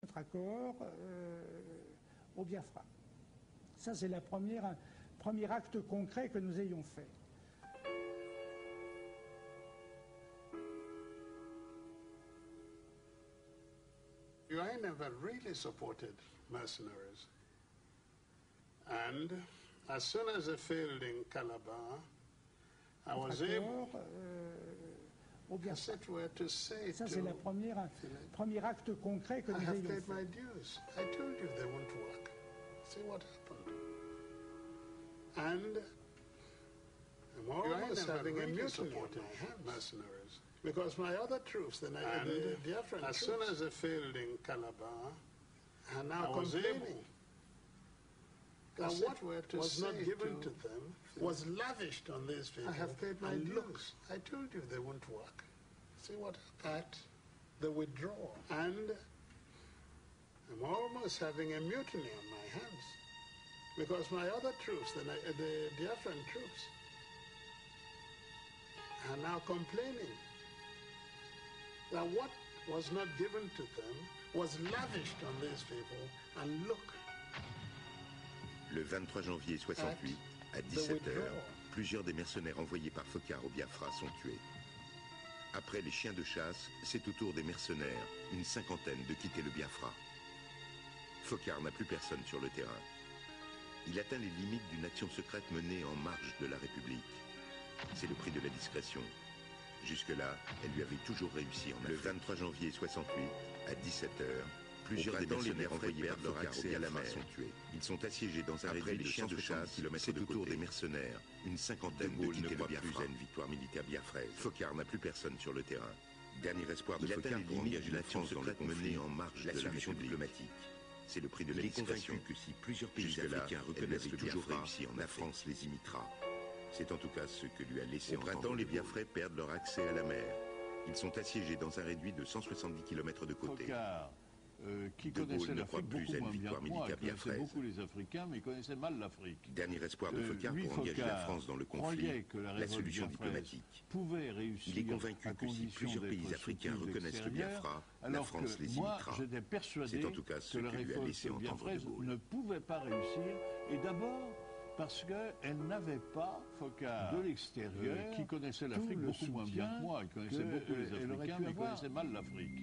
notre accord au Biafra. Ça, c'est le premier acte concret que nous ayons fait. I never really supported mercenaries. And as soon as I failed in Calabar, I was able, as it were, to say ça, c'est le premier acte concret que nous ayons fait. I have paid my dues. I told you they won't work. See what happened. And I'm almost having a mutiny on my hands. Mercenaries. Because my other troops, the Biafran as soon as I failed in Calabar, are now complaining. That what was not given to them was lavished on these people. I have paid my dues. I told you they won't work. See what happened? At the withdrawal. And I'm almost having a mutiny on my hands. Because my other troops, the Biafran troops, are now complaining that what was not given to them was lavished on these people. And look. Le 23 janvier 68, à 17h, plusieurs des mercenaires envoyés par Foccart au Biafra sont tués. Après les chiens de chasse, c'est au tour des mercenaires, une cinquantaine, de quitter le Biafra. Foccart n'a plus personne sur le terrain. Il atteint les limites d'une action secrète menée en marge de la République. C'est le prix de la discrétion. Jusque-là, elle lui avait toujours réussi en Afrique. Le 23 janvier 68, à 17h, plusieurs des mercenaires envoyés par leur accès à la mer sont tués. Ils sont assiégés dans un réduit de chiens de chasse, c'est au tour des mercenaires, une cinquantaine de quitter le Biafra. Une victoire militaire biafraise. Foccart n'a plus personne sur le terrain. Dernier espoir de Foccart pour engager la France dans le conflit en marge de la solution diplomatique. C'est le prix de la discrétion. Que si plusieurs pays africains reconnaissent le toujours réussi en la France les imitera. C'est en tout cas ce que lui a laissé entendre. Au printemps, les Biafrais perdent leur accès à la mer. Ils sont assiégés dans un réduit de 170 km de côté. Foccart, qui De connaissait Gaulle ne croit l'Afrique plus à beaucoup une moins bien victoire que moi. militaire Il connaissait biafraise. beaucoup les Africains, mais il connaissait mal l'Afrique. Dernier espoir de Foccart pour engager la France dans le conflit, que la la solution biafraise diplomatique. pouvait réussir. Il est convaincu à que si condition plusieurs pays d'être africains soutenu reconnaissent le d'extérieur, Biafra, la alors France que les moi, imitera. j'étais persuadé C'est en tout cas ce que la que lui a révolte laissé entendre de biafraise Gaulle. ne pouvait pas réussir, et d'abord parce qu'elle n'avait pas, Foccart, de l'extérieur, qui connaissait l'Afrique beaucoup moins bien que moi. Il connaissait beaucoup les Africains, mais il connaissait mal l'Afrique.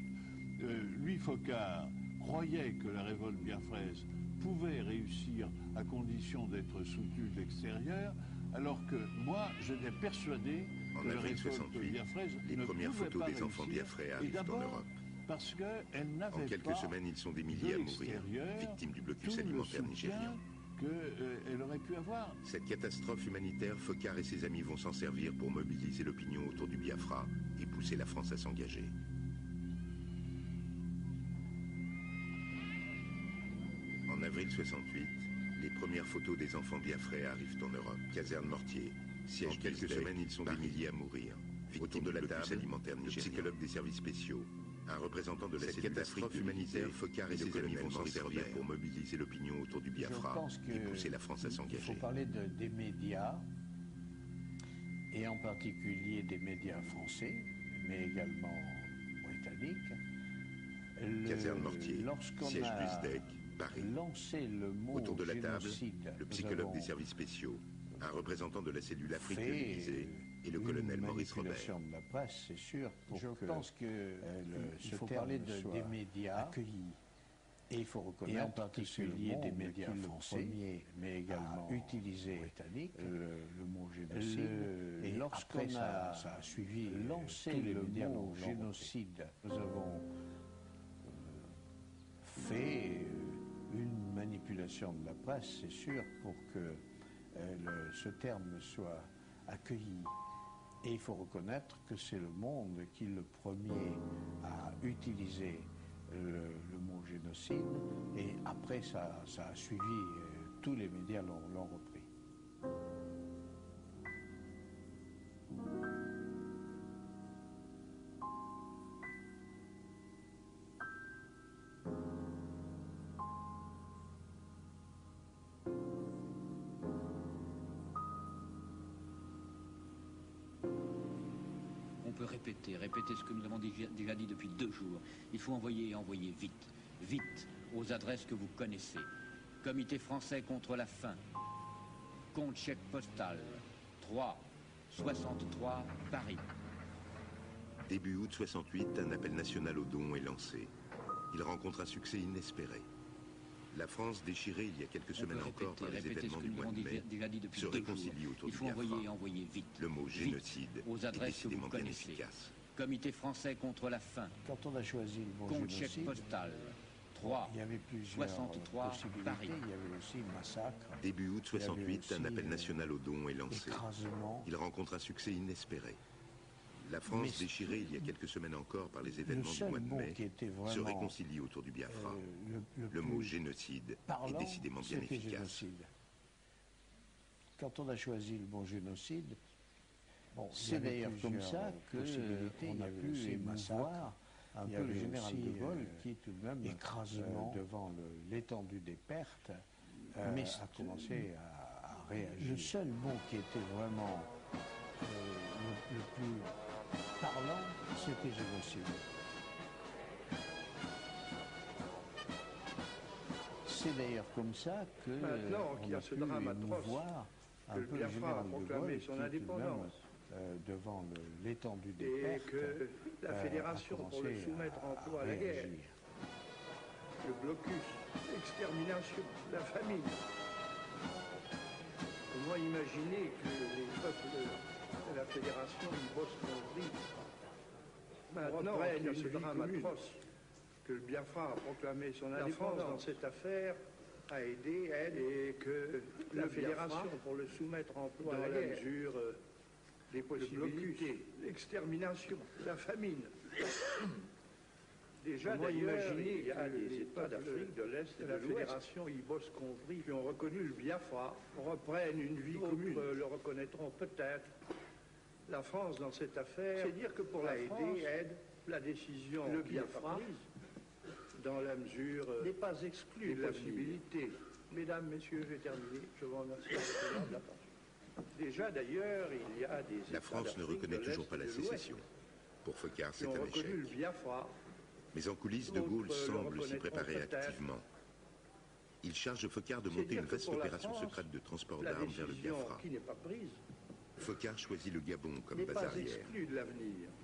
Lui, Foccart, croyait que la révolte biafraise pouvait réussir à condition d'être soutenue d'extérieur, alors que moi, j'étais persuadé En que la avril révolte 68, biafraise les ne premières pouvait photos pas des enfants réussir, biafrais et arrivent en d'abord Europe. parce qu'elle n'avait En quelques pas semaines, ils sont des milliers à mourir, victimes du blocus tout alimentaire le nigérian. qu'elle aurait pu avoir. Cette catastrophe humanitaire, Foccart et ses amis vont s'en servir pour mobiliser l'opinion autour du Biafra et pousser la France à s'engager. En avril 68, les premières photos des enfants biafrais arrivent en Europe. Caserne Mortier, siège en quelques semaines, ils sont des milliers à mourir. Autour de la table, alimentaire le psychologue des services spéciaux, un représentant de la cellule catastrophe humanitaire, Foccart et ses amis vont s'en servir pour mobiliser l'opinion autour du Biafra et pousser la France à s'engager. Il faut parler des médias, et en particulier des médias français, mais également britanniques. Caserne Mortier, siège du SDEC, Paris. Lancé le mot autour de la table, génocide, le psychologue des services spéciaux, un représentant de la cellule Afrique de l'Élysée et le colonel Maurice Robert. De la presse, c'est sûr. Je pense que il faut parler des médias accueillis. Et il faut reconnaître, et en particulier des médias français, mais également utilisé le mot génocide. Et lorsqu'on ça a suivi lancé le mot génocide, nous avons fait une manipulation de la presse, c'est sûr, pour que ce terme soit accueilli. Et il faut reconnaître que c'est le Monde qui, le premier, a utilisé le mot génocide, et après ça a suivi, tous les médias l'ont repris. Répéter ce que nous avons déjà dit depuis 2 jours. Il faut envoyer et envoyer vite. Vite. aux adresses que vous connaissez. Comité français contre la faim. Compte chèque postal 3 63 Paris. Début août 68, un appel national aux dons est lancé. Il rencontre un succès inespéré. La France, déchirée il y a quelques semaines encore par les événements du mois de mai, se réconcilie autour du Biafra. Envoyer vite. Le mot génocide aux est adresses que vous décidément bien connaissez. efficace. Comité français contre la faim. Quand on a choisi le mot Compte génocide, chèque postal 3 il y avait plusieurs 63 possibilités. Paris. Il y avait aussi massacre. Début août 68, un appel national aux dons est lancé. Écrasement. Il rencontre un succès inespéré. La France, déchirée il y a quelques semaines encore par les événements du mois de mai, se réconcilie autour du Biafra. Le mot génocide est décidément bien efficace. Génocide. Quand on a choisi le mot génocide, c'est d'ailleurs comme ça qu'on a pu émouvoir un peu le général de Gaulle qui tout de même, écrasement devant l'étendue des pertes, a commencé à réagir. Le seul mot qui était vraiment le plus parlant, c'était génocide. C'est d'ailleurs comme ça que maintenant qu'il y a ce drame atroce que le Biafra a proclamé son indépendance devant l'étendue des pertes, que la fédération pour le soumettre en proie à la guerre, le blocus, l'extermination, la famine. Comment imaginer que les peuples de la fédération y bossent compris maintenant qu'il y a ce drame atroce que le Biafra a proclamé son indépendance dans cette affaire, a aidé, et que la fédération pour le soumettre en proie à la guerre, mesure des possibilités, l'extermination, la famine. Déjà d'ailleurs, il y a des États d'Afrique de l'Est et de la fédération y bossent compris qui ont reconnu le Biafra, reprennent une vie commune, le reconnaîtront peut-être. La France dans cette affaire, c'est dire que pour la France, aide la décision le Biafra dans la mesure n'est pas exclue de la possibilité. Mesdames, Messieurs, j'ai terminé. Je vous remercie de l'attention. Déjà d'ailleurs, il y a des La France ne reconnaît toujours pas la sécession. Pour Foccart, c'est un échec. Mais en coulisses, De Gaulle semble s'y préparer activement. Il charge Foccart de monter une vaste opération secrète de transport d'armes vers le Biafra. Foccart choisit le Gabon comme base arrière.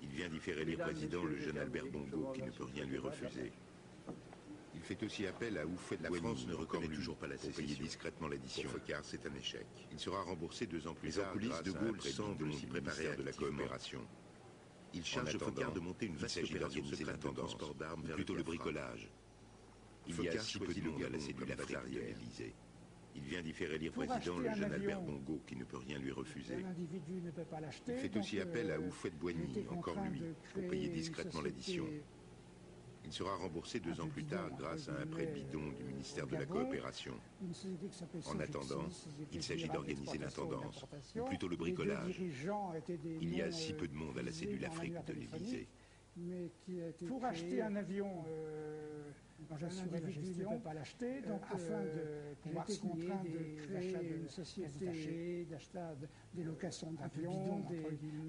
Il vient d'y faire élire président le jeune Albert Bongo qui ne peut rien lui refuser. Il fait aussi appel à Houphouët-Boigny. La France ne reconnaît toujours pas la sécession. Pour payer discrètement l'addition. Pour Foccart, c'est un échec. Il sera remboursé 2 ans plus tard. Mais en coulisses, De Gaulle semble s'y préparer de la coopération. Il charge Foccart de monter une vaste opération secrète de transport d'armes vers plutôt le bricolage. Il y a si peu de monde à la cellule Afrique de l'Élysée. Il vient d'y faire élire président le jeune Albert Bongo qui ne peut rien lui refuser. Il fait aussi appel à Houphouët-Boigny, encore lui, pour payer discrètement l'addition. Il sera remboursé 2 ans plus tard grâce à un prêt bidon du ministère de la Coopération. En attendant, il s'agit d'organiser l'intendance, ou plutôt le bricolage. Il y a si peu de monde à la cellule Afrique de l'Élysée. Pour acheter un avion, l'individu ne peut pas l'acheter, donc afin de pouvoir contraint de créer une société d'achat, des locations d'avions,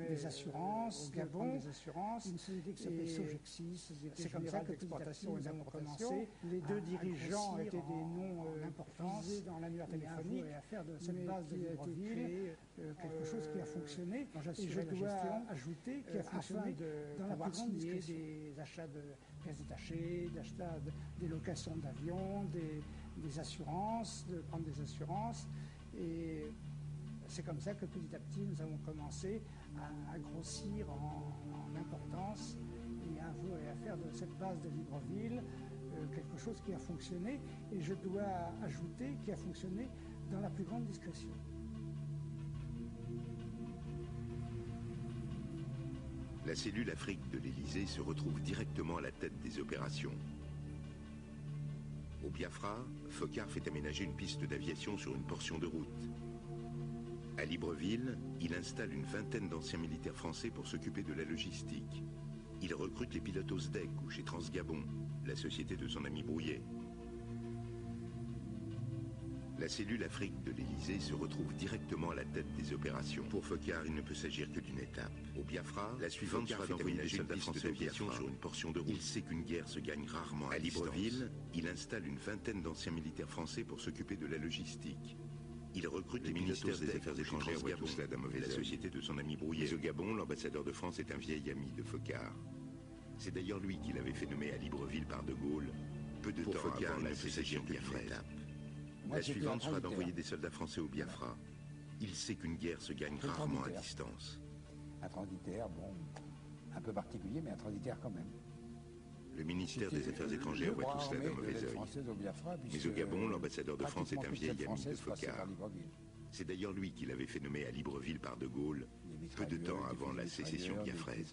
des assurances, une société qui s'appelle Sogexis. C'est comme ça que l'exportation et l'importation, les deux dirigeants étaient des noms d'importance dans l'annuaire téléphonique, et à faire de cette base de Libreville quelque chose qui a fonctionné. Et je dois ajouter qu'il a fonctionné dans la plus grande discrétion. Des achats de pièces détachées, d'achat des locations d'avions, des assurances, de prendre des assurances. Et c'est comme ça que petit à petit nous avons commencé à grossir en importance et à faire de cette base de Libreville quelque chose qui a fonctionné. Et je dois ajouter qu'il a fonctionné dans la plus grande discrétion. La cellule Afrique de l'Élysée se retrouve directement à la tête des opérations. Au Biafra, Foccart fait aménager une piste d'aviation sur une portion de route. À Libreville, il installe une vingtaine d'anciens militaires français pour s'occuper de la logistique. Il recrute les pilotes au SDEC ou chez Transgabon, la société de son ami Brouillet. La cellule Afrique de l'Élysée se retrouve directement à la tête des opérations. Pour Foccart, il ne peut s'agir que d'une étape. Au Biafra, la suivante sera d'envoyer des soldats français d'aviation sur une portion de route. Il sait qu'une guerre se gagne rarement à Libreville. Il installe une vingtaine d'anciens militaires français pour s'occuper de la logistique. Il recrute les ministères des Affaires étrangères voit tout cela d'un mauvais œil. La société de son ami Brouillet. Mais au Gabon, l'ambassadeur de France est un vieil ami de Foccart. C'est d'ailleurs lui qui l'avait fait nommer à Libreville par De Gaulle, peu de temps avant la sécession biafraise. La suivante sera d'envoyer des soldats français au Biafra. Il sait qu'une guerre se gagne rarement à distance. Un transitaire, bon, un peu particulier, mais un transitaire quand même. Le ministère des Affaires étrangères voit tout cela d'un mauvais œil. Mais au Gabon, l'ambassadeur de France est un vieil ami de Foccart. C'est d'ailleurs lui qui l'avait fait nommer à Libreville par De Gaulle, peu de temps avant la sécession biafraise.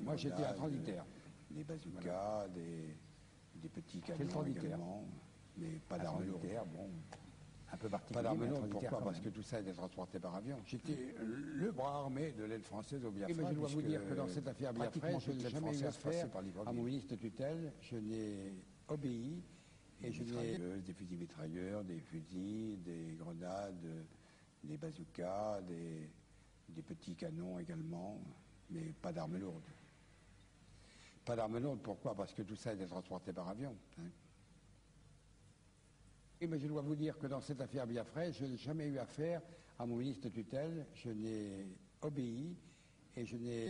Moi j'étais un transitaire. Des bazookas, des petits canons également, mais pas d'armes lourdes. Bon, un peu particulier. Pas d'armes lourdes, pourquoi? Parce que tout ça était transporté par avion. J'étais le bras armé de l'aile française au Biafra. Mais je dois vous dire que dans cette affaire Biafra, je n'ai jamais eu affaire à mon ministre de tutelle. Je n'ai obéi et je n'ai des fusils mitrailleurs, des fusils, des grenades, des bazookas, des petits canons également, mais pas d'armes lourdes. Pas d'armes lourdes, pourquoi? Parce que tout ça était transporté par avion. Hein. Et mais je dois vous dire que dans cette affaire Biafra, je n'ai jamais eu affaire à mon ministre de tutelle, je n'ai obéi et je n'ai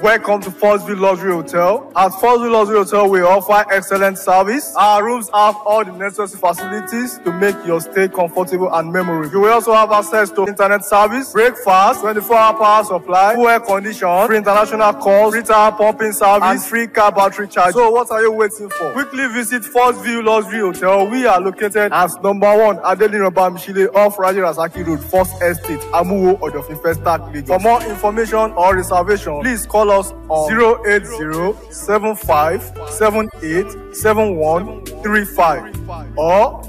Welcome to First View Luxury Hotel. At First View Luxury Hotel, we offer excellent service. Our rooms have all the necessary facilities to make your stay comfortable and memorable. You will also have access to internet service, breakfast, 24-hour power supply, full air condition, free international calls, free tire pumping service, and free car battery charge. So what are you waiting for? Quickly visit First View Luxury Hotel. We are located at number 1 Adelino Bamishile off Raji Rasaki Road, First Estate, Amuwo, Odofin Festac, Lagos. For more information or reservation, please call us on 080-7578-7135 or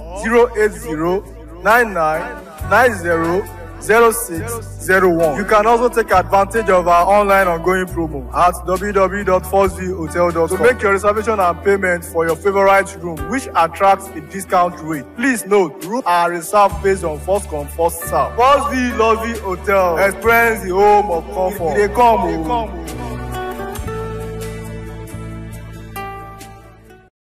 080-9990-0601. You can also take advantage of our online ongoing promo at www.firstviewhotel.com to make your reservation and payment for your favorite room, which attracts a discount rate. Please note, rooms are reserved based on first come, first serve. First View Luxury Hotel. Experience the home of comfort. They come.